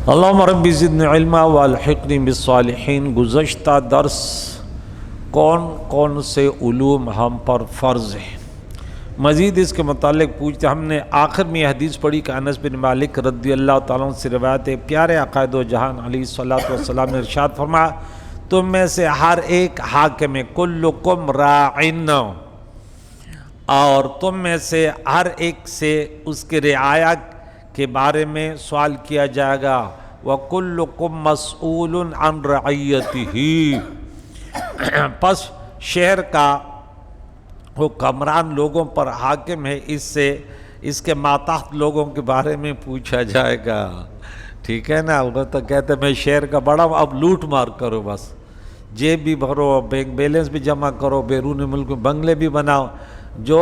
اللہم رب زدنی علما والحقنی بالصالحین۔ گزشتہ درس کون کون سے علوم ہم پر فرض ہیں، مزید اس کے متعلق پوچھتے۔ ہم نے آخر میں یہ حدیث پڑھی کہ انس بن مالک رضی اللہ تعالیٰ عنہ سے روایت ہے، پیارے عقائد و جہان علیہ الصلوۃ والسلام نے ارشاد فرمایا، تم میں سے ہر ایک حاکم ہے، کلکم راعن، اور تم میں سے ہر ایک سے اس کے رعایا کے بارے میں سوال کیا جائے گا، وَكُلُّكُمْ مَسْئُولٌ عَنْ رَعِيَّتِهِ۔ پس شہر کا حکمران لوگوں پر حاکم ہے، اس کے ماتحت لوگوں کے بارے میں پوچھا جائے گا۔ ٹھیک ہے نا، وہ تو کہتے ہیں میں شہر کا بڑا ہوں، اب لوٹ مار کرو، بس جیب بھی بھرو، بینک بیلنس بھی جمع کرو، بیرون ملک میں بنگلے بھی بناؤ۔ جو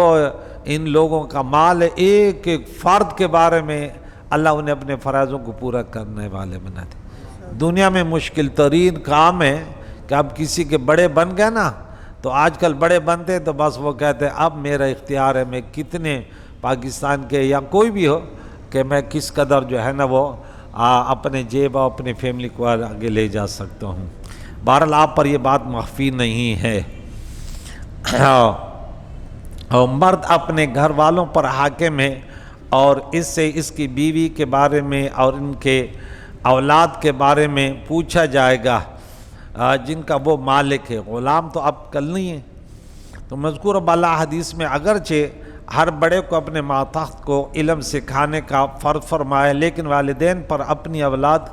ان لوگوں کا مال ہے، ایک ایک فرد کے بارے میں اللہ انہیں اپنے فرائضوں کو پورا کرنے والے بنا دے۔ دنیا میں مشکل ترین کام ہے کہ اب کسی کے بڑے بن گئے نا، تو آج کل بڑے بنتے تو بس وہ کہتے ہیں اب میرا اختیار ہے، میں کتنے پاکستان کے یا کوئی بھی ہو کہ میں کس قدر جو ہے نا وہ اپنے جیب اور اپنے فیملی کو آگے لے جا سکتا ہوں۔ بہرحال آپ پر یہ بات مخفی نہیں ہے۔ اور مرد اپنے گھر والوں پر حاکم ہے، اور اس سے اس کی بیوی کے بارے میں اور ان کے اولاد کے بارے میں پوچھا جائے گا جن کا وہ مالک ہے۔ غلام تو اب کل نہیں ہے۔ تو مذکور بالا حدیث میں اگرچہ ہر بڑے کو اپنے ماتحت کو علم سکھانے کا فرض فرمایا، لیکن والدین پر اپنی اولاد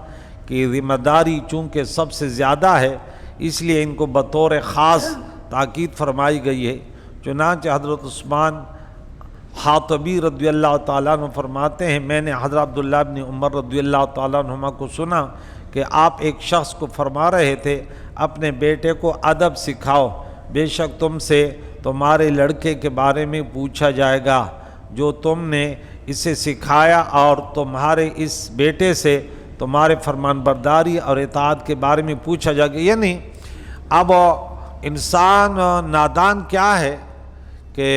کی ذمہ داری چونکہ سب سے زیادہ ہے، اس لیے ان کو بطور خاص تاکید فرمائی گئی ہے۔ چنانچہ حضرت عثمان حاطبی رضی اللہ تعالیٰ عنہ فرماتے ہیں، میں نے حضرت عبداللہ بن عمر رضی اللہ تعالیٰ عنہما کو سنا کہ آپ ایک شخص کو فرما رہے تھے، اپنے بیٹے کو ادب سکھاؤ، بے شک تم سے تمہارے لڑکے کے بارے میں پوچھا جائے گا جو تم نے اسے سکھایا، اور تمہارے اس بیٹے سے تمہارے فرمان برداری اور اطاعت کے بارے میں پوچھا جائے گا۔ یعنی اب انسان نادان کیا ہے کہ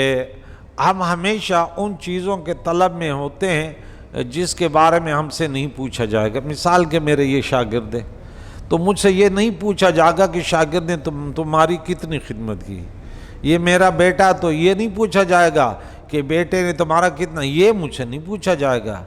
ہم ہمیشہ ان چیزوں کے طلب میں ہوتے ہیں جس کے بارے میں ہم سے نہیں پوچھا جائے گا۔ مثال کہ میرے یہ شاگرد ہیں، تو مجھ سے یہ نہیں پوچھا جائے گا کہ شاگرد نے تمہاری کتنی خدمت کی۔ یہ میرا بیٹا، تو یہ نہیں پوچھا جائے گا کہ بیٹے نے تمہارا کتنا، یہ مجھ سے نہیں پوچھا جائے گا۔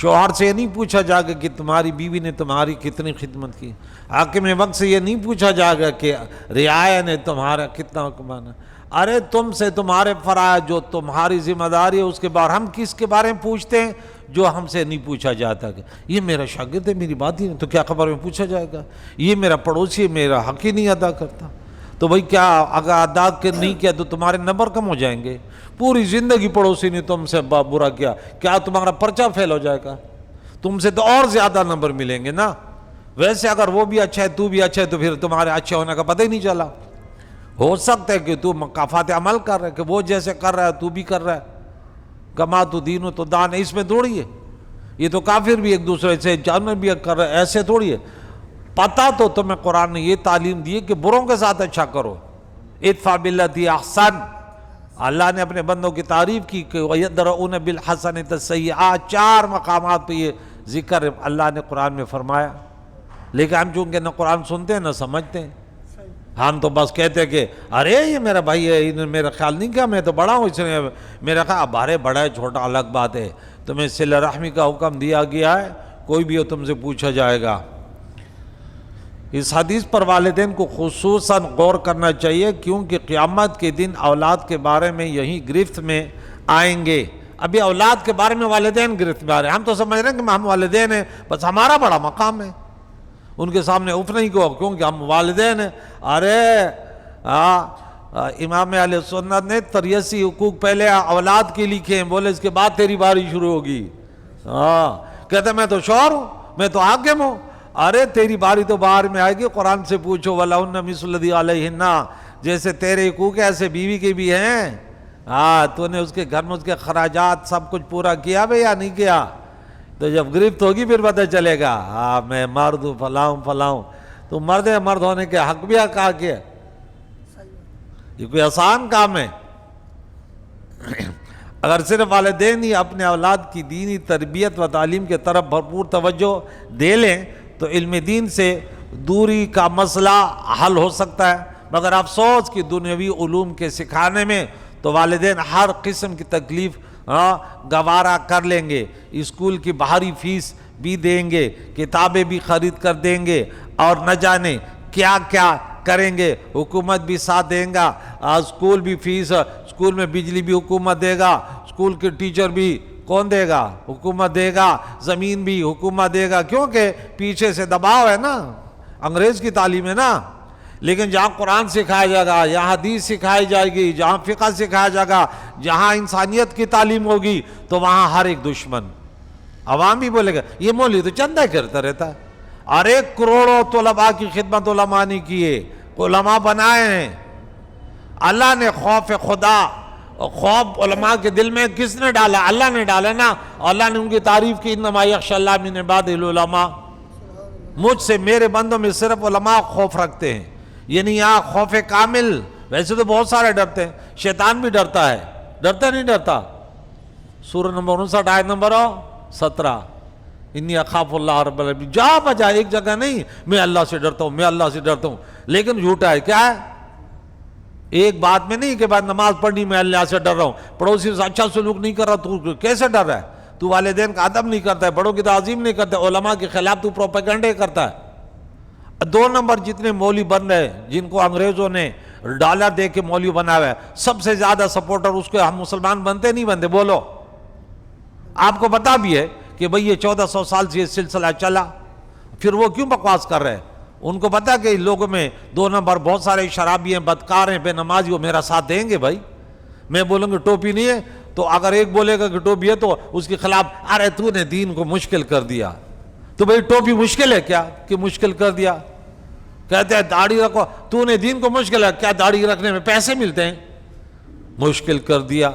شوہر سے یہ نہیں پوچھا جائے گا کہ تمہاری بیوی نے تمہاری کتنی خدمت کی۔ حاکم وقت سے یہ نہیں پوچھا جائے گا کہ رعایا نے تمہارا کتنا حکمران۔ ارے تم سے تمہارے فرائض جو تمہاری ذمہ داری ہے اس کے بارے ہم کس کے بارے میں پوچھتے ہیں جو ہم سے نہیں پوچھا جاتا کہ یہ میرا شاگرد ہے، میری بات ہی نہیں، تو کیا خبر میں پوچھا جائے گا؟ یہ میرا پڑوسی ہے، میرا حق ہی نہیں ادا کرتا، تو بھئی کیا اگر ادا نہیں کیا تو تمہارے نمبر کم ہو جائیں گے؟ پوری زندگی پڑوسی نے تم سے برا کیا تمہارا پرچہ فیل ہو جائے گا؟ تم سے تو اور زیادہ نمبر ملیں گے نا۔ ویسے اگر وہ بھی اچھا ہے تو بھی اچھا ہے تو پھر تمہارے اچھے ہونے کا پتہ ہی نہیں چلا۔ ہو سکتا ہے کہ تو مکافات عمل کر رہا ہے، کہ وہ جیسے کر رہا ہے تو بھی کر رہا ہے، کما تو دین تو دان ہے، اس میں تھوڑی ہے۔ یہ تو کافر بھی ایک دوسرے سے جانور بھی کر رہا ہے، ایسے تھوڑی ہے۔ پتہ تو تمہیں قرآن نے یہ تعلیم دی ہے کہ بروں کے ساتھ اچھا کرو، ادفع باللتی احسن۔ اللہ نے اپنے بندوں کی تعریف کی کہ وَيَدْرَؤُونَ بِالْحَسَنَةِ السَّيِّئَةَ، 4 مقامات پہ یہ ذکر اللہ نے قرآن میں فرمایا۔ لیکن ہم چونکہ نہ قرآن سنتے ہیں نہ سمجھتے ہیں، ہم تو بس کہتے ہیں کہ ارے یہ میرا بھائی ہے، انہوں نے میرا خیال نہیں کیا، میں تو بڑا ہوں، اس نے میرا خیال، اب ارے بڑا ہے چھوٹا الگ بات ہے، تمہیں صلہ رحمی کا حکم دیا گیا ہے، کوئی بھی ہو تم سے پوچھا جائے گا۔ اس حدیث پر والدین کو خصوصاً غور کرنا چاہیے، کیونکہ قیامت کے دن اولاد کے بارے میں یہی گرفت میں آئیں گے۔ ابھی اولاد کے بارے میں والدین گرفت میں آ رہے ہیں، ہم تو سمجھ رہے ہیں کہ ہم والدین ہیں، بس ہمارا بڑا مقام ہے، ان کے سامنے اف نہیں کو کیونکہ ہم والدین ہیں۔ ارے امام اہل سنت نے 83 حقوق پہلے اولاد کے لکھے ہیں، بولے اس کے بعد تیری باری شروع ہوگی۔ کہتے میں تو شوہر ہوں، میں تو حاکم ہوں۔ ارے تیری باری تو باہر میں آئے گی، قرآن سے پوچھو وَلَهُنَّ مِثْلُ الَّذِي عَلَيْهِنَّ، جیسے تیرے حقوق ہیں ایسے بیوی کے بھی ہیں۔ تو نے اس کے گھر میں اس کے اخراجات سب کچھ پورا کیا بھئی یا نہیں کیا؟ تو جب گرفت ہوگی پھر پتہ چلے گا میں مرد ہوں، فلاں ہوں۔ تو مرد ہے، مرد ہونے کے حق بھی حق کیا؟ یہ کوئی آسان کام ہے؟ اگر صرف والدین ہی اپنے اولاد کی دینی تربیت و تعلیم کے طرف بھرپور توجہ دے لیں تو علم دین سے دوری کا مسئلہ حل ہو سکتا ہے، مگر افسوس کہ دنیاوی علوم کے سکھانے میں تو والدین ہر قسم کی تکلیف گوارا کر لیں گے، اسکول کی باہری فیس بھی دیں گے، کتابیں بھی خرید کر دیں گے، اور نہ جانے کیا کیا کریں گے، حکومت بھی ساتھ دیں گا، اسکول بھی فیس، اسکول میں بجلی بھی حکومت دے گا، اسکول کے ٹیچر بھی کون دے گا؟ حکومت دے گا، زمین بھی حکومت دے گا، کیونکہ پیچھے سے دباؤ ہے نا، انگریز کی تعلیم ہے نا۔ لیکن جہاں قرآن سکھایا جائے گا، جہاں حدیث سکھائی جائے گی، جہاں فقہ سکھایا جائے گا، جہاں انسانیت کی تعلیم ہوگی، تو وہاں ہر ایک دشمن، عوام بھی بولے گا یہ مولوی تو چندہ کرتا رہتا ہے، اور 1 کروڑوں طلباء کی خدمت علماء نے کیے، علماء بنائے ہیں۔ اللہ نے خوف خدا، خوف علماء کے دل میں کس نے ڈالا؟ اللہ نے ڈالا نا، اللہ نے ان کی تعریف کی، انما یخشی اللہ من عبادہ العلماء، مجھ سے میرے بندوں میں صرف علماء خوف رکھتے ہیں، یعنی یہاں خوف کامل۔ ویسے تو بہت سارے ڈرتے ہیں، شیطان بھی ڈرتا ہے، ڈرتا نہیں ڈرتا؟ سورہ نمبر 59 آیت نمبر 17، انی اخاف اللہ رب العالمین، جا بجا ایک جگہ نہیں میں اللہ سے ڈرتا ہوں، میں اللہ سے ڈرتا ہوں، لیکن جھوٹا ہے۔ کیا ہے؟ ایک بات میں نہیں کہ بعد نماز پڑھنی میں اللہ سے ڈر رہا ہوں، پڑوسی سے اچھا سلوک نہیں کر رہا، تو کیسے ڈر رہا ہے؟ تو والدین کا ادب نہیں کرتا ہے، بڑوں کی تعظیم نہیں کرتا ہے، علماء کے خلاف تو پروپیگنڈے کرتا ہے۔ 2 نمبر جتنے مولوی بن رہے ہیں، جن کو انگریزوں نے ڈالر دے کے مولوی بنا ہوا ہے، سب سے زیادہ سپورٹر اس کے ہم مسلمان بنتے نہیں بنتے؟ بولو۔ آپ کو پتا بھی ہے کہ بھئی یہ 1400 سال سے یہ سلسلہ چلا، پھر وہ کیوں بکواس کر رہے ہیں؟ ان کو پتا کہ لوگوں میں 2 نمبر بہت سارے شرابی ہیں، بدکار ہیں، بے نمازی، وہ میرا ساتھ دیں گے بھائی۔ میں بولوں گا ٹوپی نہیں ہے، تو اگر ایک بولے گا کہ ٹوپی ہے تو اس کے خلاف ارے تو نے دین کو مشکل کر دیا، تو بھئی ٹوپی مشکل ہے کیا کہ مشکل کر دیا؟ کہتے ہیں داڑھی رکھو، تو نے دین کو مشکل ہے کیا؟ داڑھی رکھنے میں پیسے ملتے ہیں، مشکل کر دیا۔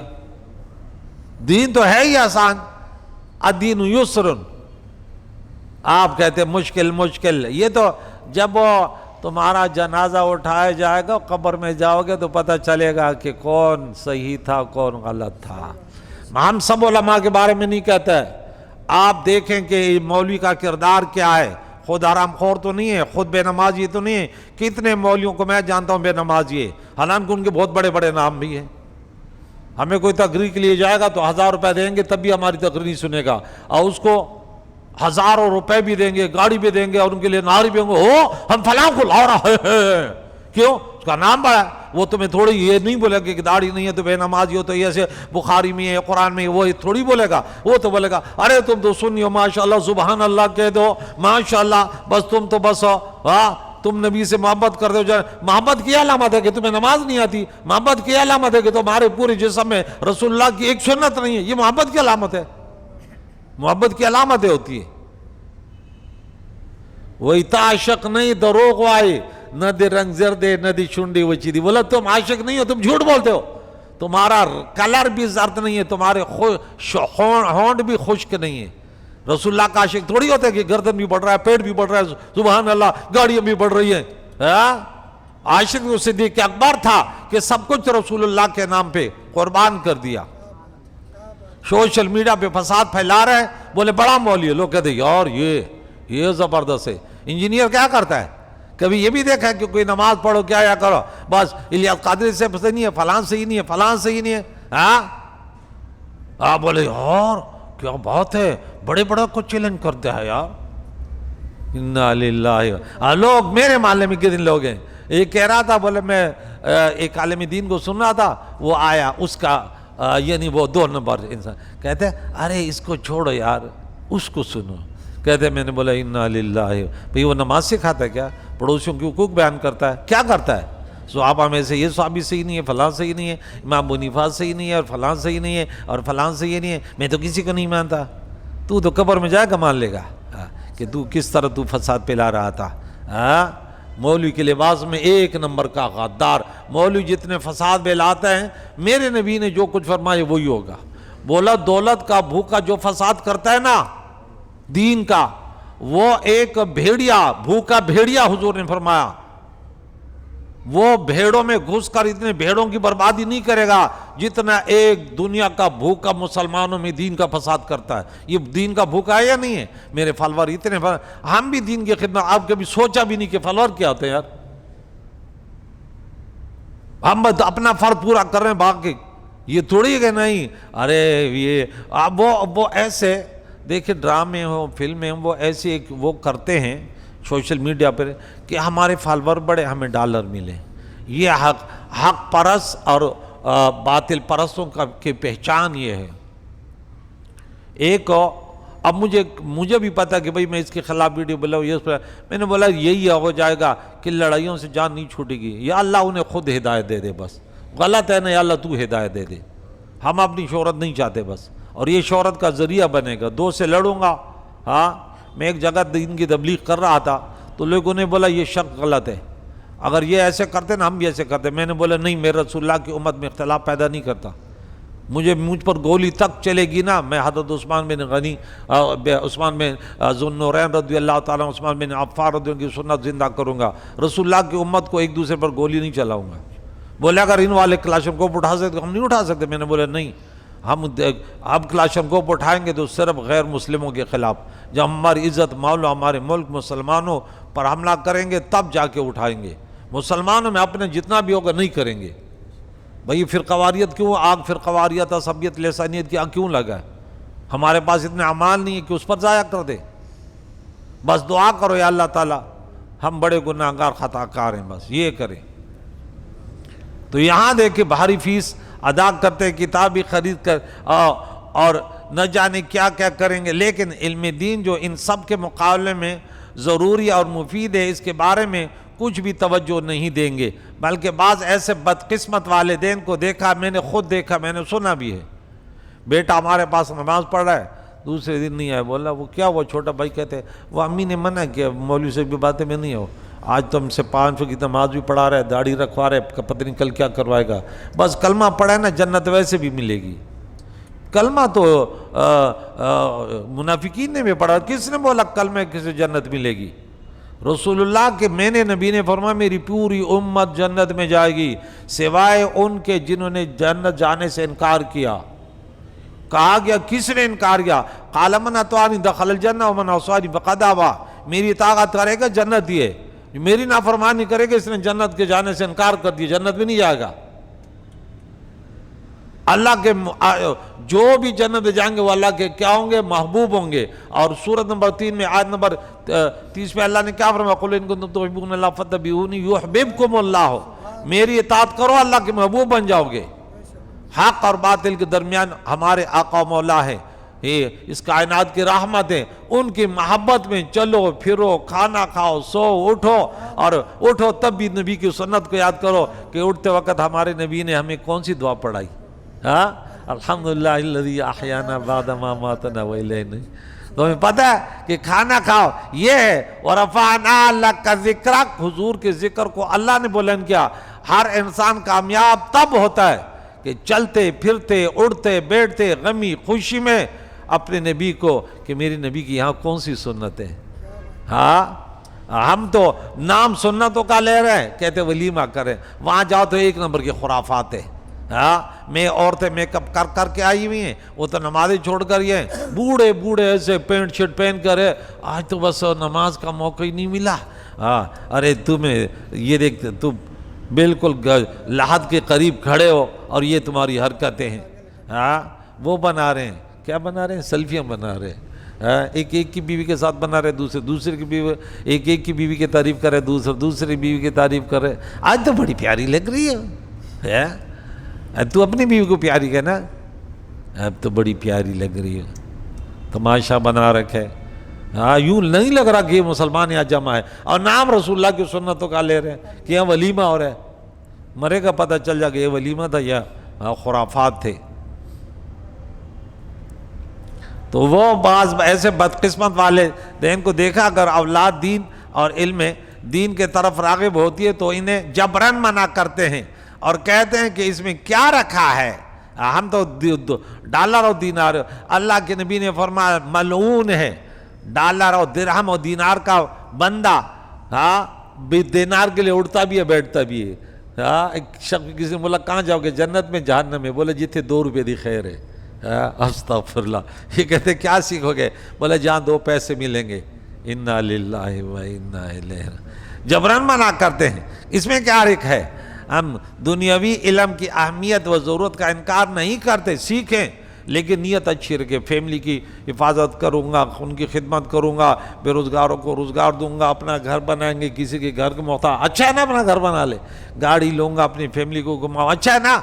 دین تو ہے ہی آسان، الدین یسر، آپ کہتے ہیں مشکل مشکل۔ یہ تو جب تمہارا جنازہ اٹھایا جائے گا، قبر میں جاؤ گے تو پتہ چلے گا کہ کون صحیح تھا کون غلط تھا۔ ہم سب علماء کے بارے میں نہیں کہتا ہے، آپ دیکھیں کہ مولوی کا کردار کیا ہے، خود حرام خور تو نہیں ہے، خود بے نمازی تو نہیں ہے۔ کتنے مولویوں کو میں جانتا ہوں بے نمازی ہے، حالانکہ ان کے بہت بڑے بڑے نام بھی ہیں۔ ہمیں کوئی تقریر کے لیے جائے گا تو 1000 روپے دیں گے تب بھی ہماری تقریر نہیں سنے گا، اور اس کو 1000 روپے بھی دیں گے، گاڑی بھی دیں گے، اور ان کے لیے نعرے بھی ہوں گے، ہو ہم فلاں کو لا رہے ہیں، کیوں؟ اس کا نام بڑا ہے۔ وہ تمہیں تھوڑی یہ نہیں بولے گا کہ داڑھی نہیں ہے تو بے نمازی ہو، تو ایسے بخاری میں ہے قرآن میں، وہ تھوڑی بولے گا۔ وہ تو بولے گا ارے تم تو سنی ہو، ماشاءاللہ سبحان اللہ کہہ دو، ماشاءاللہ، بس تم تو بس تم نبی سے محبت کر دو۔ محبت کی علامت ہے کہ تمہیں نماز نہیں آتی، محبت کی علامت ہے کہ تمہارے پورے جسم میں رسول اللہ کی ایک سنت نہیں ہے، یہ محبت کی علامت ہے؟ محبت کی علامتیں ہوتی ہے۔ وہی تا عاشق نہیں دروغ وائے، نہ دے رنگ زردے نہ دی شنڈی وچی دی۔ بولا تم عاشق نہیں ہو، تم جھوٹ بولتے ہو، تمہارا کلر بھی زرد نہیں ہے، تمہارے ہونٹ بھی خشک نہیں ہے۔ رسول اللہ کا عاشق تھوڑی ہوتا ہے کہ گردن بھی بڑھ رہا ہے، پیٹ بھی بڑھ رہا ہے، سبحان اللہ، گاڑیاں بھی بڑھ رہی ہیں۔ عاشق صدیق اکبر تھا کہ سب کچھ رسول اللہ کے نام پہ قربان کر دیا۔ سوشل میڈیا پہ فساد پھیلا رہے ہیں، بولے بڑا مولوی ہے، لوگ کہتے ہیں یار یہ زبردست ہے۔ انجینئر کیا کرتا ہے؟ کبھی یہ بھی دیکھا ہے کہ کوئی نماز پڑھو کیا یا کرو، بس الیاس قادری سے پتہ نہیں ہے، فلان سے ہی نہیں ہے، فلان سے ہی نہیں ہے۔ بولے یار کیا بات ہے، بڑے بڑا کو چیلنج کرتے ہیں یار۔ انا للہ۔ لوگ میرے محلے میں کتنے لوگ ہیں، ایک کہہ رہا تھا، بولے میں ایک عالم دین کو سن رہا تھا، وہ آیا اس کا یعنی وہ 2 نمبر انسان، کہتے ہیں ارے اس کو چھوڑو یار، اس کو سنو۔ کہتے ہیں میں نے بولا انا للہ، بھئی وہ نماز سکھاتا ہے کیا؟ پڑوسیوں کی حقوق بیان کرتا ہے، کیا کرتا ہے؟ صحابہ میں سے یہ صحابی صحیح نہیں ہے، فلاں صحیح نہیں ہے، امام ابو حنیفہ صحیح نہیں ہے، اور فلاں صحیح نہیں ہے، اور فلاں صحیح نہیں ہے، میں تو کسی کو نہیں مانتا۔ تو قبر میں جائے گا مان لے گا کہ تو کس طرح تو فساد پھیلا رہا تھا۔ مولوی کے لباس میں 1 نمبر کا غدار، مولوی جتنے فساد پھیلاتے ہیں، میرے نبی نے جو کچھ فرمایا وہی ہوگا۔ بولا دولت کا بھوکا جو فساد کرتا ہے نا دین کا، وہ ایک بھیڑیا، بھوکا بھیڑیا، حضور نے فرمایا وہ بھیڑوں میں گھس کر اتنے بھیڑوں کی بربادی نہیں کرے گا جتنا ایک دنیا کا بھوکا مسلمانوں میں دین کا فساد کرتا ہے۔ یہ دین کا بھوکا ہے یا نہیں ہے؟ میرے فالوور اتنے، ہم بھی دین کی خدمت، آپ کبھی سوچا بھی نہیں کہ فالوور کیا ہوتے ہیں یار؟ ہم اپنا فرض پورا کر رہے ہیں، باقی یہ تھوڑی ہے کہ نہیں ارے یہ وہ ایسے دیکھیں ڈرامے ہوں فلمیں ہوں، وہ ایسے وہ کرتے ہیں سوشل میڈیا پر کہ ہمارے فالوور بڑے، ہمیں ڈالر ملے۔ یہ حق پرست اور باطل پرستوں کی پہچان یہ ہے۔ ایک اب مجھے بھی پتا کہ بھئی میں اس کے خلاف ویڈیو بلاؤں، میں نے بولا یہی ہو جائے گا کہ لڑائیوں سے جان نہیں چھوٹے گی، یا اللہ انہیں خود ہدایت دے دے، بس غلط ہے نا، یا اللہ تو ہدایت دے دے، ہم اپنی شہرت نہیں چاہتے بس، اور یہ شہرت کا ذریعہ بنے گا، دو سے لڑوں گا۔ ہاں میں ایک جگہ دین کی تبلیغ کر رہا تھا تو لوگوں نے بولا یہ شرط غلط ہے، اگر یہ ایسے کرتے نا ہم بھی ایسے کرتے۔ میں نے بولا نہیں، میں رسول اللہ کی امت میں اختلاف پیدا نہیں کرتا، مجھ پر گولی تک چلے گی نا، میں حضرت عثمان بن غنی، عثمان بن ذو النورین رضی اللہ تعالیٰ، عثمان بن عفان رضی اللہ کی سنت زندہ کروں گا، رسول اللہ کی امت کو ایک دوسرے پر گولی نہیں چلاؤں گا۔ بولے اگر ان والے کلاشنکوف اٹھا سکتے ہم نہیں اٹھا سکتے؟ میں نے بولا نہیں، ہم اب کلاشنکوف اٹھائیں گے تو صرف غیر مسلموں کے خلاف، جب ہماری عزت مولا ہمارے ملک مسلمانوں پر حملہ کریں گے تب جا کے اٹھائیں گے، مسلمانوں میں اپنے جتنا بھی ہوگا نہیں کریں گے۔ بھئی فرقواریت کیوں، آگ فرقواریت عصبیت لسانیت کی آگ کیوں لگا ہے؟ ہمارے پاس اتنے اعمال نہیں ہے کہ اس پر ضائع کر دے۔ بس دعا کرو یا اللہ تعالیٰ ہم بڑے گناہگار خطا کار ہیں، بس یہ کریں۔ تو یہاں دیکھیں بھاری فیس ادا کرتے، کتابی خرید کر اور نہ جانے کیا کیا کریں گے، لیکن علم دین جو ان سب کے مقابلے میں ضروری اور مفید ہے، اس کے بارے میں کچھ بھی توجہ نہیں دیں گے، بلکہ بعض ایسے بدقسمت والدین کو دیکھا، میں نے خود دیکھا، میں نے سنا بھی ہے، بیٹا ہمارے پاس نماز پڑھ رہا ہے، دوسرے دن نہیں آیا، بولا وہ کیا، وہ چھوٹا بھائی کہتے وہ امی نے منع کیا، مولوی سے بھی باتیں میں نہیں ہو، آج تو ہم سے 500 کی نماز بھی پڑھا رہا ہے، داڑھی رکھوا رہا ہے، پتہ نہیں کل کیا کروائے گا، بس کلمہ پڑھا ہے نا جنت ویسے بھی ملے گی۔ کلمہ تو منافقین نے بھی پڑھا، کس نے بولا کلمہ کسی جنت ملے گی؟ رسول اللہ کے میں نے نبی نے فرمایا میری پوری امت جنت میں جائے گی سوائے ان کے جنہوں نے جنت جانے سے انکار کیا۔ کہا گیا کس نے انکار کیا؟ قال من اطاعنی دخل الجنہ ومن عصانی فقد ابی، میری اطاعت کرے گا جنت ہے، جو میری نافرمانی کرے گا اس نے جنت کے جانے سے انکار کر دیا، جنت بھی نہیں جائے گا۔ اللہ کے جو بھی جنت جائیں گے وہ اللہ کے کیا ہوں گے؟ محبوب ہوں گے۔ اور سورۃ نمبر 3 میں آیت نمبر 30 میں اللہ نے کیا فرمایا؟ قل ان کنتم تحبون اللہ فاتبعونی یحببکم اللہ، میری اطاعت کرو اللہ کے محبوب بن جاؤ گے۔ حق اور باطل کے درمیان ہمارے آقا و مولا ہے، یہ اس کائنات کی رحمت ہے، ان کی محبت میں چلو پھرو، کھانا کھاؤ، سو اٹھو، اور اٹھو تب بھی نبی کی سنت کو یاد کرو کہ اٹھتے وقت ہمارے نبی نے ہمیں کون سی دعا پڑھائی؟ ہاں الحمدللہ الذی احیانا بعد ما اماتنا والیہ النشور۔ تمہیں پتہ ہے کہ کھانا کھاؤ یہ ہے، ورفعنا لک ذکرک، حضور کے ذکر کو اللہ نے بلند کیا۔ ہر انسان کامیاب تب ہوتا ہے کہ چلتے پھرتے اڑتے بیٹھتے غمی خوشی میں اپنے نبی کو، کہ میری نبی کی یہاں کون سی سنت ہے۔ ہاں ہم تو نام سنتوں کا لے رہے ہیں، کہتے ولیمہ کریں، وہاں جاؤ تو ایک نمبر کی خرافات ہے۔ ہاں میں عورتیں میک اپ کر کے آئی ہوئی ہیں، وہ تو نمازیں چھوڑ کر یہ بوڑھے ایسے پینٹ شرٹ پہن کر ہے، آج تو بس نماز کا موقع ہی نہیں ملا۔ ہاں ارے تمہیں یہ دیکھ، تم بالکل لحد کے قریب کھڑے ہو اور یہ تمہاری حرکتیں ہیں۔ ہاں وہ بنا رہے ہیں، کیا بنا رہے ہیں؟ سیلفیاں بنا رہے ہیں، ایک کی بیوی کے ساتھ بنا رہے، دوسرے کی بیوی، ایک کی بیوی کی تعریف کر رہے، دوسری بیوی کی تعریف کر رہے۔ آج تو بڑی پیاری لگ رہی ہے، تو اپنی بیوی کو پیاری کہنا، اب تو بڑی پیاری لگ رہی ہے، تماشا بنا رکھے۔ ہاں یوں نہیں لگ رہا کہ یہ مسلمان یہاں جمع ہے، اور نام رسول اللہ کی سنتوں کا لے رہے ہیں کہ یہاں ولیمہ ہو رہا ہے، مرے کا پتہ چل جائے کہ یہ ولیمہ تھا یا خرافات تھے۔ تو وہ بعض ایسے بدقسمت والے دین کو دیکھا، اگر اولاد دین اور علم دین کے طرف راغب ہوتی ہے تو انہیں جبرن منع کرتے ہیں اور کہتے ہیں کہ اس میں کیا رکھا ہے، ہم تو ڈالر اور دینار، اللہ کے نبی نے فرمایا ملعون ہے ڈالر اور درہم اور دینار کا بندہ، ہاں دینار کے لیے اٹھتا بھی ہے بیٹھتا بھی ہے. ایک شخص کسی نے بولا کہاں جاؤ گے؟ جنت میں جہنم میں. بولے جتنے 2 روپے دی خیر ہے. استغفر اللہ. یہ کہتے کیا سیکھو گے؟ بولے جہاں 2 پیسے ملیں گے. انا للہ و انا الیہ. جبران منع کرتے ہیں. اس میں کیا حرج ہے؟ ہم دنیاوی علم کی اہمیت و ضرورت کا انکار نہیں کرتے، سیکھیں، لیکن نیت اچھی رکھے. فیملی کی حفاظت کروں گا، ان کی خدمت کروں گا، بے روزگاروں کو روزگار دوں گا، اپنا گھر بنائیں گے، کسی کے گھر کے محتاج. اچھا ہے نا اپنا گھر بنا لے، گاڑی لوں گا، اپنی فیملی کو گھماؤں، اچھا ہے نا.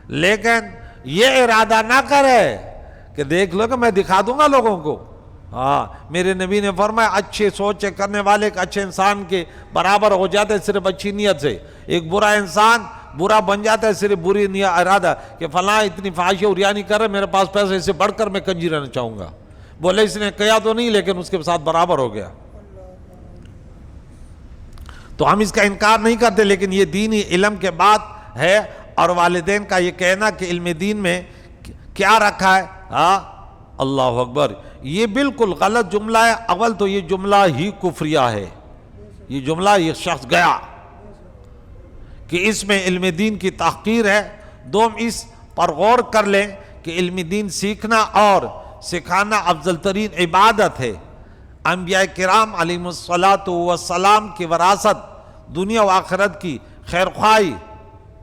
لیکن یہ ارادہ نہ کرے کہ دیکھ لو کہ میں دکھا دوں گا لوگوں کو. میرے نبی نے فرمایا اچھے سوچ کرنے والے ایک اچھے انسان کے برابر ہو جاتے ہیں صرف اچھی نیت سے. ایک برا انسان برا بن جاتا ہے صرف بری نیت ارادہ کہ فلاں اتنی فحاشی اور ریانی کر رہے، میرے پاس پیسے، اس سے بڑھ کر میں کنجی رہنا چاہوں گا. بولے اس نے کیا تو نہیں لیکن اس کے ساتھ برابر ہو گیا. تو ہم اس کا انکار نہیں کرتے، لیکن یہ دینی علم کے بات ہے. اور والدین کا یہ کہنا کہ علم دین میں کیا رکھا ہے، اللہ اکبر، یہ بالکل غلط جملہ ہے. اول تو یہ جملہ ہی کفریہ ہے. یہ جملہ یہ شخص گیا کہ اس میں علم دین کی تحقیر ہے. دوم اس پر غور کر لیں کہ علم دین سیکھنا اور سکھانا افضل ترین عبادت ہے. انبیاء کرام علیہم السلام کی وراثت دنیا و آخرت کی خیرخواہی.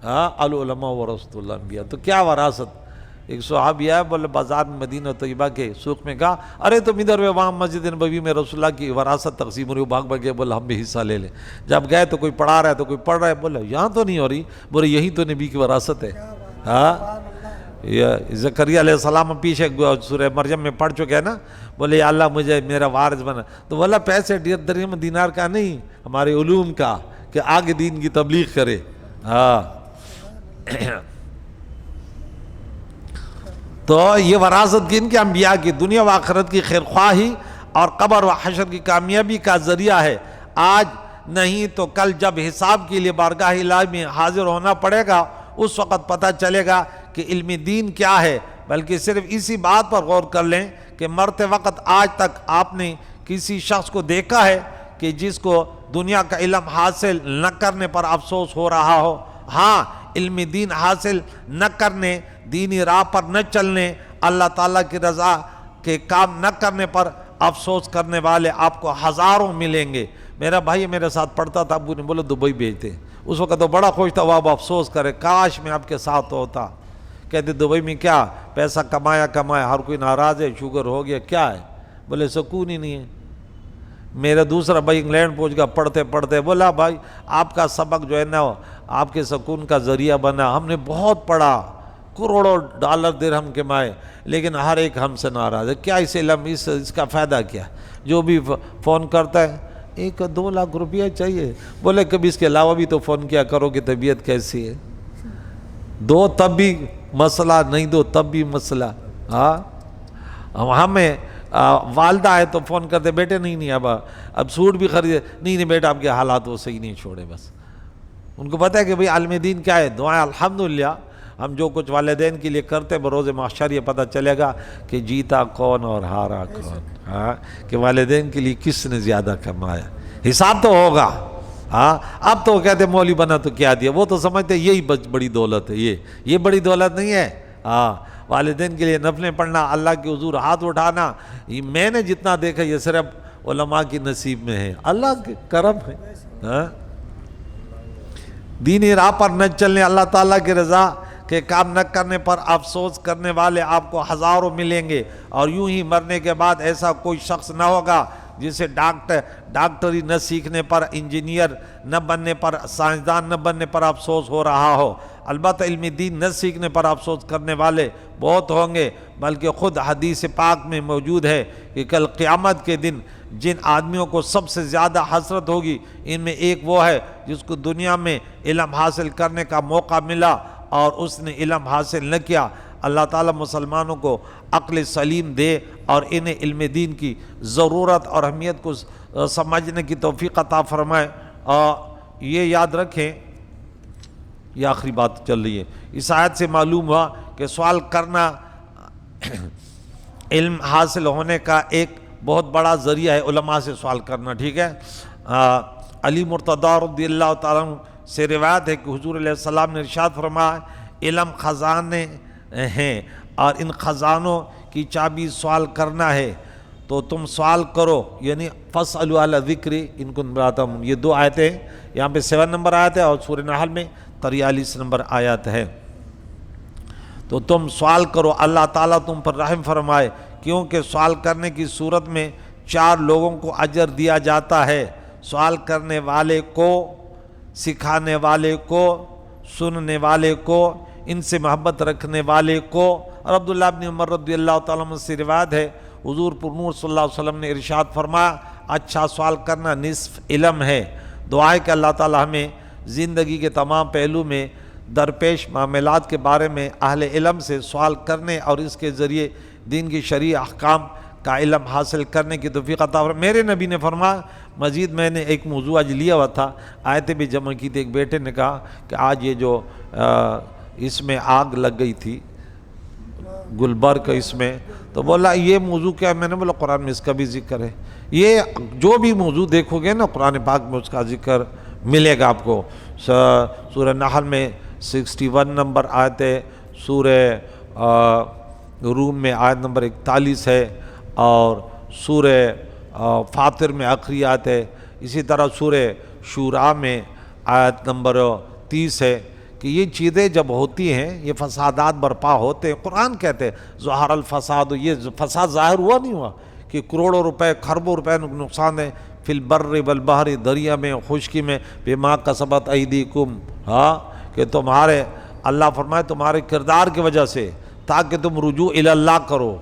العلماء ورثۃ الانبیاء. تو کیا وراثت؟ ایک صحابی ہے، بولے بازار میں مدینہ طیبہ کے سوق میں کہا ارے تم ادھر وہاں مسجد نبوی میں رسول اللہ کی وراثت تقسیم ہو رہی، بھاگ بھاگ گئے، بولے ہم بھی حصہ لے لیں. جب گئے تو کوئی پڑھا رہا ہے تو کوئی پڑھ رہا ہے. بولے یہاں تو نہیں ہو رہی. بولے یہی تو نبی کی وراثت ہے. زکریا علیہ السلام پیچھے سورہ مریم میں پڑھ چکے ہیں نا. بولے یا اللہ مجھے میرا وارث بنا. تو بولا پیسے درہم دینار کا نہیں، ہمارے علوم کا، کہ آگے دین کی تبلیغ کرے. تو یہ وراثت کن کے؟ انبیاء کی. دنیا و آخرت کی خیرخواہی اور قبر و حشر کی کامیابی کا ذریعہ ہے. آج نہیں تو کل جب حساب کے لیے بارگاہ الہی میں حاضر ہونا پڑے گا، اس وقت پتہ چلے گا کہ علم دین کیا ہے. بلکہ صرف اسی بات پر غور کر لیں کہ مرتے وقت آج تک آپ نے کسی شخص کو دیکھا ہے کہ جس کو دنیا کا علم حاصل نہ کرنے پر افسوس ہو رہا ہو؟ ہاں، علم دین حاصل نہ کرنے، دینی راہ پر نہ چلنے، اللہ تعالیٰ کی رضا کے کام نہ کرنے پر افسوس کرنے والے آپ کو ہزاروں ملیں گے. میرا بھائی میرے ساتھ پڑھتا تھا، ابو نے بولا دبئی بھیجتے. اس وقت تو بڑا خوش تھا، وہ اب افسوس کرے کاش میں آپ کے ساتھ ہوتا. کہتے دبئی میں کیا پیسہ کمایا ہر کوئی ناراض ہے، شوگر ہو گیا، کیا ہے؟ بولے سکون ہی نہیں ہے. میرا دوسرا بھائی انگلینڈ پہنچ گیا، پڑھتے پڑھتے بولا بھائی آپ کا سبق جو ہے نا آپ کے سکون کا ذریعہ بنا. ہم نے بہت پڑھا، کروڑوں ڈالر درہم کمائے، لیکن ہر ایک ہم سے ناراض ہے. کیا اس علم اس کا فائدہ کیا؟ جو بھی فون کرتا ہے 1-2 لاکھ روپیہ چاہیے. بولے کبھی اس کے علاوہ بھی تو فون کیا کرو کہ طبیعت کیسی ہے. دو تب بھی مسئلہ، نہیں دو تب بھی مسئلہ. ہمیں والدہ ہے تو فون کرتے بیٹے نہیں اب سوٹ بھی خریدے، نہیں بیٹا آپ کے حالات وہ صحیح نہیں چھوڑے. بس ان کو پتہ ہے کہ بھئی عالم دین کیا ہے. دعائیں الحمدللہ ہم جو کچھ والدین کے لیے کرتے بروز محشر یہ پتہ چلے گا کہ جیتا کون اور ہارا کون. کہ والدین کے لیے کس نے زیادہ کمایا. حساب تو ہوگا. اب تو کہتے مولی بنا تو کیا دیا، وہ تو سمجھتے یہی بڑی دولت ہے. یہ بڑی دولت نہیں ہے. والدین کے لیے نفلیں پڑھنا، اللہ کے حضور ہاتھ اٹھانا، یہ میں نے جتنا دیکھا یہ صرف علماء کی نصیب میں ہے، اللہ کے کرم ہے. دینی راہ پر نہ چلنے، اللہ تعالیٰ کی رضا کے کام نہ کرنے پر افسوس کرنے والے آپ کو ہزاروں ملیں گے. اور یوں ہی مرنے کے بعد ایسا کوئی شخص نہ ہوگا جسے ڈاکٹری نہ سیکھنے پر، انجینئر نہ بننے پر، سائنسدان نہ بننے پر افسوس ہو رہا ہو. البتہ علم دین نہ سیکھنے پر افسوس کرنے والے بہت ہوں گے. بلکہ خود حدیث پاک میں موجود ہے کہ کل قیامت کے دن جن آدمیوں کو سب سے زیادہ حسرت ہوگی، ان میں ایک وہ ہے جس کو دنیا میں علم حاصل کرنے کا موقع ملا اور اس نے علم حاصل نہ کیا. اللہ تعالیٰ مسلمانوں کو عقل سلیم دے اور انہیں علم دین کی ضرورت اور اہمیت کو سمجھنے کی توفیق عطا فرمائے. اور یہ یاد رکھیں، یہ آخری بات چل رہی ہے، اس آیت سے معلوم ہوا کہ سوال کرنا علم حاصل ہونے کا ایک بہت بڑا ذریعہ ہے. علماء سے سوال کرنا، ٹھیک ہے. علی مرتضیٰ رضی اللہ تعالیٰ عنہ سے روایت ہے کہ حضور علیہ السلام نے ارشاد فرمایا علم خزانے ہیں اور ان خزانوں کی چابی سوال کرنا ہے تو تم سوال کرو، یعنی فاسألوا اہل الذکر ان کنتم لا تعلمون۔ یہ دو آیتیں ہیں، یہاں پہ 7 نمبر آیت ہے اور سورہ نحل میں 43 نمبر آیت ہے۔ تو تم سوال کرو، اللہ تعالیٰ تم پر رحم فرمائے، کیونکہ سوال کرنے کی صورت میں 4 لوگوں کو اجر دیا جاتا ہے، سوال کرنے والے کو، سکھانے والے کو، سننے والے کو، ان سے محبت رکھنے والے کو۔ اور عبداللہ بن عمر رضی اللہ تعالیٰ عنہ سے روایت ہے حضور پر نور صلی اللہ علیہ وسلم نے ارشاد فرمایا اچھا سوال کرنا نصف علم ہے۔ دعا ہے کہ اللہ تعالیٰ ہمیں زندگی کے تمام پہلو میں درپیش معاملات کے بارے میں اہل علم سے سوال کرنے اور اس کے ذریعے دین کی شرعی احکام کا علم حاصل کرنے کی توفیق عطا فرمائے۔ میرے نبی نے فرمایا، مزید میں نے ایک موضوع آج لیا ہوا تھا، آیتیں بھی جمع کی تھی، ایک بیٹے نے کہا کہ آج یہ جو اس میں آگ لگ گئی تھی گلبرگ اس میں، تو بولا یہ موضوع کیا ہے؟ میں نے بولا قرآن میں اس کا بھی ذکر ہے۔ یہ جو بھی موضوع دیکھو گے نا قرآن پاک میں اس کا ذکر ملے گا آپ کو۔ سورہ نحل میں 61 نمبر آیت ہے، سورہ روم میں آیت نمبر 41 ہے، اور سورہ فاطر میں آخری آیت ہے، اسی طرح سورہ شورا میں آیت نمبر 30 ہے کہ یہ چیزیں جب ہوتی ہیں، یہ فسادات برپا ہوتے ہیں، قرآن کہتے ہیں ظہر الفساد، یہ فساد ظاہر ہوا نہیں ہوا کہ کروڑوں روپے خربوں روپے نقصان ہے، فی البر والبحر، دریا میں خشکی میں، بما کسبت ایدیکم، ہاں کہ تمہارے اللہ فرمائے تمہارے کردار کی وجہ سے، تاکہ تم رجوع الی اللہ کرو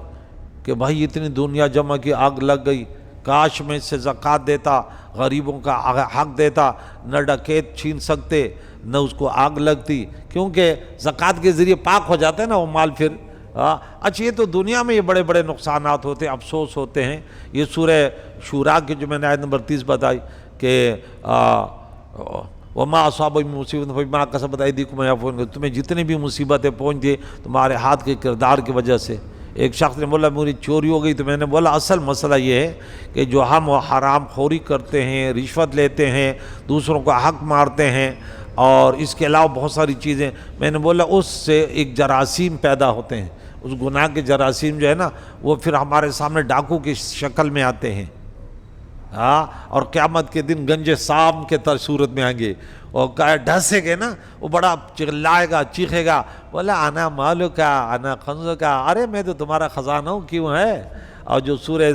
کہ بھائی اتنی دنیا جمع کی آگ لگ گئی، کاش میں اس سے زکوٰۃ دیتا، غریبوں کا حق دیتا، نہ ڈکیت چھین سکتے نہ اس کو آگ لگتی، کیونکہ زکوٰۃ کے ذریعے پاک ہو جاتا ہے نا وہ مال پھر۔ اچھا یہ تو دنیا میں یہ بڑے بڑے نقصانات ہوتے ہیں، افسوس ہوتے ہیں۔ یہ سورہ شورا کی جو میں نے آیت نمبر 30 بتائی کہ وما اصاب من مصیبۃ فبما کسبت ایدیکم یعفو، تمہیں جتنی بھی مصیبتیں پہنچ دی تمہارے ہاتھ کے کردار کی وجہ سے۔ ایک شخص نے بولا میری چوری ہو گئی، تو میں نے بولا اصل مسئلہ یہ ہے کہ جو ہم حرام خوری کرتے ہیں، رشوت لیتے ہیں، دوسروں کا حق مارتے ہیں، اور اس کے علاوہ بہت ساری چیزیں، میں نے بولا اس سے ایک جراثیم پیدا ہوتے ہیں، اس گناہ کے جراثیم جو ہے نا وہ پھر ہمارے سامنے ڈاکو کی شکل میں آتے ہیں، اور قیامت کے دن گنج سام کے صورت میں آئیں گے، اور ڈھسے گے نا وہ بڑا چلائے گا، چیخے گا، بولا انا مالو کا انا خنزو کا، ارے میں تو تمہارا خزانہ ہوں، کیوں ہے؟ اور جو سورہ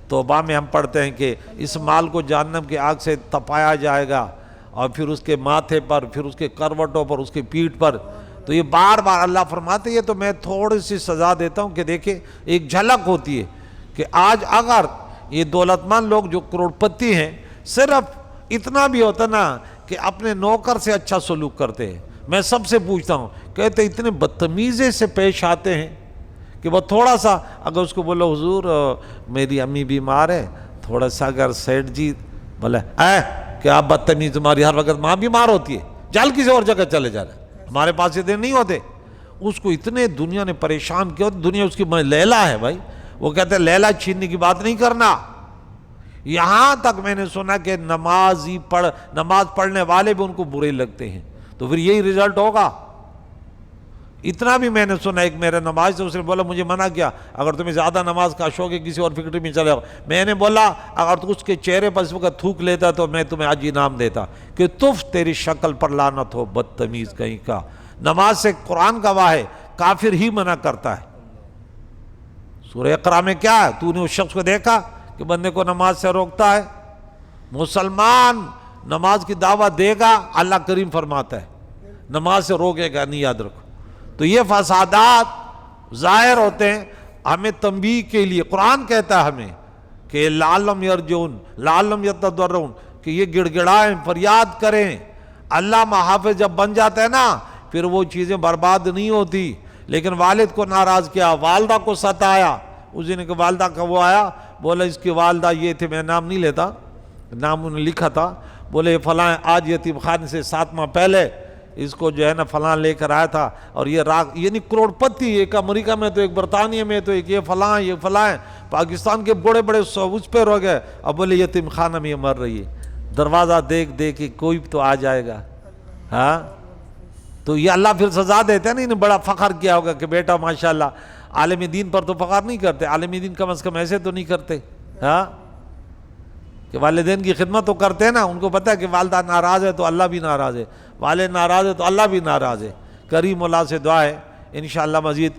توبہ میں ہم پڑھتے ہیں کہ اس مال کو جہنم کی آگ سے تپایا جائے گا، اور پھر اس کے ماتھے پر، پھر اس کے کروٹوں پر، اس کے پیٹھ پر، تو یہ بار بار اللہ فرماتے ہیں، تو میں تھوڑی سی سزا دیتا ہوں کہ دیکھیں ایک جھلک ہوتی ہے کہ آج اگر یہ دولت مند لوگ جو کروڑپتی ہیں صرف اتنا بھی ہوتا نا کہ اپنے نوکر سے اچھا سلوک کرتے ہیں، میں سب سے پوچھتا ہوں، کہتے اتنے بدتمیزی سے پیش آتے ہیں کہ وہ تھوڑا سا اگر اس کو بولو حضور میری امی بیمار ہے، تھوڑا سا اگر سیٹھ جی بولے کہ آپ بدتمیز، تمہاری ہر وقت ماں بیمار ہوتی ہے، جل کسی اور جگہ چلے جا رہے، ہمارے پاس یہ دن نہیں ہوتے۔ اس کو اتنے دنیا نے پریشان کیا، دنیا اس کی لیلا ہے بھائی، وہ کہتے ہیں لیلا چھیننے کی بات نہیں کرنا۔ یہاں تک میں نے سنا کہ نماز پڑھنے والے بھی ان کو برے لگتے ہیں، تو پھر یہی رزلٹ ہوگا۔ اتنا بھی میں نے سنا، ایک میرے نماز سے اس نے بولا مجھے منع کیا، اگر تمہیں زیادہ نماز کا شوق ہے کسی اور فکر میں چلے جاؤ، میں نے بولا اگر تو اس کے چہرے پر اس وقت تھوک لیتا تو میں تمہیں آج انعام دیتا کہ تف تیری شکل پر لعنت ہو بدتمیز کہیں کا۔ نماز سے قرآن گواہ ہے، کافر ہی منع کرتا ہے۔ سورہ اقرا میں کیا ہے؟ تو نے اس شخص کو دیکھا کہ بندے کو نماز سے روکتا ہے؟ مسلمان نماز کی دعوت دے گا، اللہ کریم فرماتا ہے نماز سے روکے گا نہیں، یاد رکھو۔ تو یہ فسادات ظاہر ہوتے ہیں، ہمیں تنبیہ کے لیے قرآن کہتا ہے ہمیں کہ لعلہم یرجعون لعلہم یتضرعون، کہ یہ گڑ گڑائیں، فریاد کریں۔ اللہ محافظ جب بن جاتا ہے نا پھر وہ چیزیں برباد نہیں ہوتی۔ لیکن والد کو ناراض کیا، والدہ کو ستایا، اس دن کہ والدہ کا وہ آیا، بولا اس کی والدہ یہ تھے، میں نام نہیں لیتا، نام انہوں نے لکھا تھا، بولے فلاں آج یتیم خانے سے 7 ماہ پہلے اس کو جو ہے نا فلاں لے کر آیا تھا، اور یہ یعنی کروڑپتی، ایک امریکہ میں تو ایک برطانیہ میں تو ایک یہ فلاں ہیں، پاکستان کے بڑے بڑے اس پہ رو گئے، اب بولے یتیم خانہ میں یہ مر رہی ہے، دروازہ دیکھ دیکھ کے کوئی تو آ جائے گا. ہاں تو یہ اللہ پھر سزا دیتے ہیں نا. انہیں بڑا فخر کیا ہوگا کہ بیٹا ماشاءاللہ عالم دین پر تو فخر نہیں کرتے، عالم دین کم از کم ایسے تو نہیں کرتے. ہاں کہ والدین کی خدمت تو کرتے ہیں نا، ان کو پتہ ہے کہ والدہ ناراض ہے تو اللہ بھی ناراض ہے، والد ناراض ہے تو اللہ بھی ناراض ہے. کریم اللہ سے دعا ہے انشاءاللہ مزید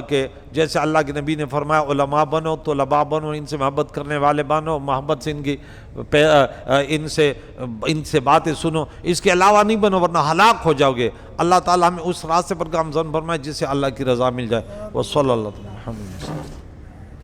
کہ جیسے اللہ کے نبی نے فرمایا علماء بنو، طلباء بنو، ان سے محبت کرنے والے بنو، محبت سے ان سے باتیں سنو، اس کے علاوہ نہیں بنو ورنہ ہلاک ہو جاؤ گے. اللہ تعالیٰ ہمیں اس راستے پر گامزن فرمائے جس سے اللہ کی رضا مل جائے. وصلی اللہ علیہ وسلم.